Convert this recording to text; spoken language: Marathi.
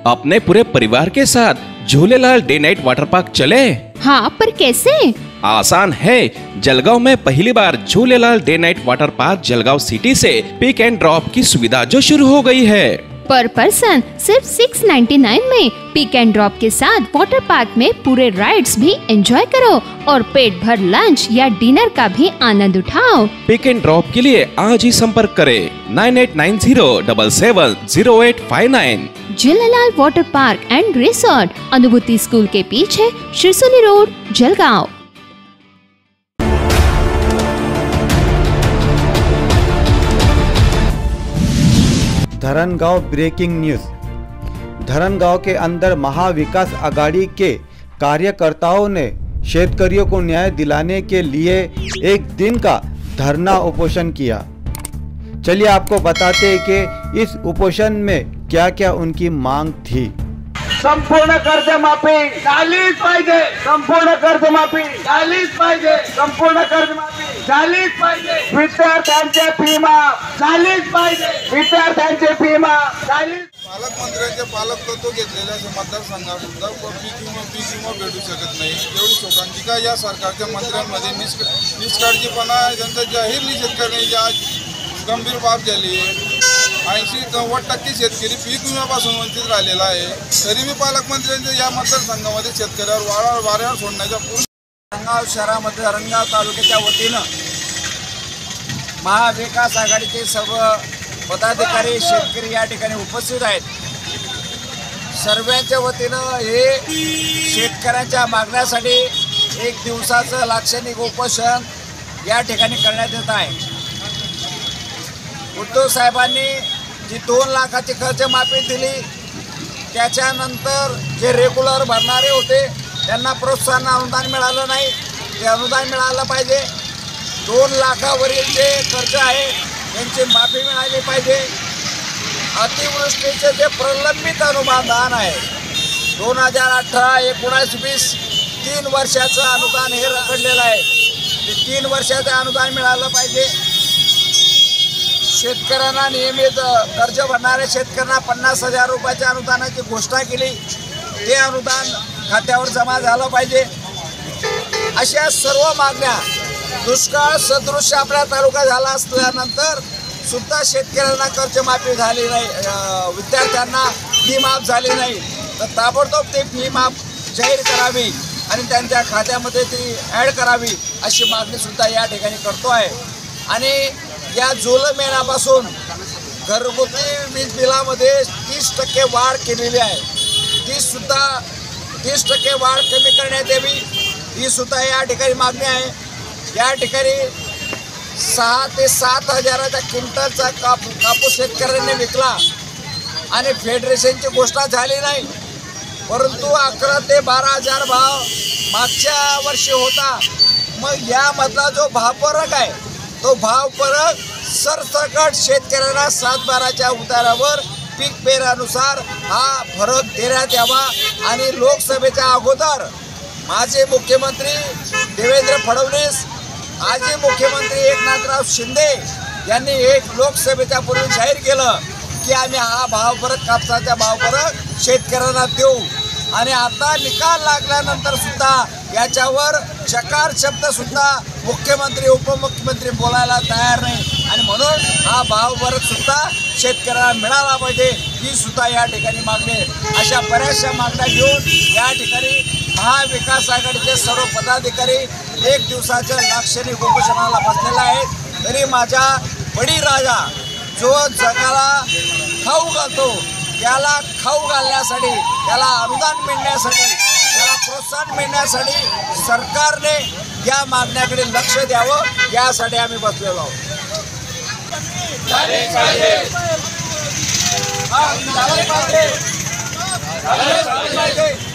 अपने पूरे परिवार के साथ Jhulelal day night water park चले। हाँ, पर कैसे? आसान है। जलगांव में पहली बार Jhulelal day night water park Jalgaon city से पिक एंड ड्रॉप की सुविधा जो शुरू हो गई है। पर पर्सन सिर्फ 699 में पिक एंड ड्रॉप के साथ वाटर पार्क में पूरे राइड्स भी एंजॉय करो और पेट भर लंच या डिनर का भी आनंद उठाओ। पिक एंड ड्रॉप के लिए आज ही संपर्क करें 9890770859। Jhulelal water park and resort, Anubhuti school के पीछे, Shirsoli road, Jalgaon. Dharangaon breaking news. Dharangaon के अंदर महाविकास आघाड़ी के कार्यकर्ताओं ने शेतकरियों को न्याय दिलाने के लिए एक दिन का धरना उपोषण किया। चलिए आपको बताते हैं कि इस उपोषण में क्या क्या उनकी मांग थी। संपूर्ण कर्जमाफी झालीच पाहिजे, संपूर्ण कर्जमाफी झालीच पाहिजे, संपूर्ण कर्जमाफी झालीच पाहिजे, विद्यार्थ्यांचे फी माफ झालीच पाहिजे, विद्यार्थ्यांचे फी माफ झालीच। पालकमंत्र्यांचे पालकत्व घेतलेल्या मतदारसंघात सुद्धा पीक विमा भेटू शकत नाही। एवढी शोकांतिका या सरकारच्या मंत्र्यांमध्ये निष्काळजीपणा त्यांचा जाहीर निषेध करण्याची आज गंभीर बाब झाली आहे। 80-90% शेतकरी पीक विम्यापासून वंचित राहिलेला आहे। तरी मी पालकमंत्र्यांच्या या मतदारसंघामध्ये शेतकऱ्यावर वाऱ्यावर सोडण्याच्या पूर्ण धरणगाव शहरामध्ये धरणगाव तालुक्याच्या वतीनं महाविकास आघाडीचे सर्व पदाधिकारी शेतकरी या ठिकाणी उपस्थित आहेत। सर्वांच्या वतीनं हे शेतकऱ्यांच्या मागण्यासाठी एक दिवसाचं लाक्षणिक उपोषण या ठिकाणी करण्यात येत आहे। उद्धव साहेबांनी जी 2 लाखाची कर्जमाफी दिली, त्याच्यानंतर जे रेग्युलर भरणारे होते त्यांना प्रोत्साहन अनुदान मिळालं नाही, ते अनुदान मिळालं पाहिजे। 2 लाखावरील जे कर्ज आहे त्यांची माफी मिळाली पाहिजे। अतिवृष्टीचे जे प्रलंबित अनुदान आहे 2018-19-20 3 वर्षाचं अनुदान हे रखडलेलं आहे, ते 3 वर्षाचं अनुदान मिळालं पाहिजे। शेतकऱ्यांना नियमित कर्ज भरणाऱ्या शेतकऱ्यांना 50,000 रुपयाच्या अनुदानाची घोषणा केली, ते अनुदान खात्यावर जमा झालं पाहिजे। अशा सर्व मागण्या, दुष्काळ सदृश आपला तालुका झाला असल्यानंतर सुद्धा शेतकऱ्यांना कर्जमाफी झाली नाही, विद्यार्थ्यांना फी माफ झाली नाही, तर ताबडतोब ते फी माफ जाहीर करावी आणि त्यांच्या खात्यामध्ये ती ॲड करावी अशी मागणीसुद्धा या ठिकाणी करतो आहे। आणि या जुलै महिन्यापासून घरगुती वीज बिलामध्ये 30% वाढ केलेली आहे, 30% वाढ कमी करण्यात यावी ही सुद्धा या ठिकाणी मागणी आहे। या ठिकाणी 6 ते 7 हजाराच्या क्विंटलचा कापूस शेतकऱ्यांनी विकला आणि फेडरेशनची घोषणा झाली नाही, परंतु 11 ते 12 हजार भाव मागच्या वर्षी होता। मग यामधला जो भाव फरक आहे तो भाव फरक सरसकट शेतकऱ्यांना 7-12च्या उतारावर पीक पेरानुसार हा फरक देण्यात यावा। आणि लोकसभेच्या अगोदर माजी मुख्यमंत्री देवेंद्र फडणवीस, आजी मुख्यमंत्री एकनाथराव शिंदे यांनी एक लोकसभेच्या पूर्वी जाहीर केलं की आम्ही हा भाव फरक, कापसाचा भाव फरक शेतकऱ्यांना देऊ। आणि आता निकाल लागल्यानंतर सुद्धा याच्यावर चकार शब्द सुद्धा मुख्यमंत्री उपमुख्यमंत्री बोलायला तयार नाही आणि म्हणून हा भाव फरक सुद्धा शेतकऱ्यांना मिळाला पाहिजे ही सुद्धा या ठिकाणी मागणी आहे। अशा बऱ्याचशा मागण्या घेऊन या ठिकाणी महाविकास आघाडीचे सर्व पदाधिकारी एक दिवसाच्या लाक्षणिक उपोषणाला बसलेले आहेत। तरी माझा बळीराजा जो जगाला खाऊ घालतो त्याला खाऊ घालण्यासाठी, त्याला अनुदान मिळण्यासाठी, त्याला प्रोत्साहन मिळण्यासाठी सरकारने या मागण्याकडे लक्ष द्यावं, यासाठी आम्ही बसलेलो आहोत। झाले पाहिजे।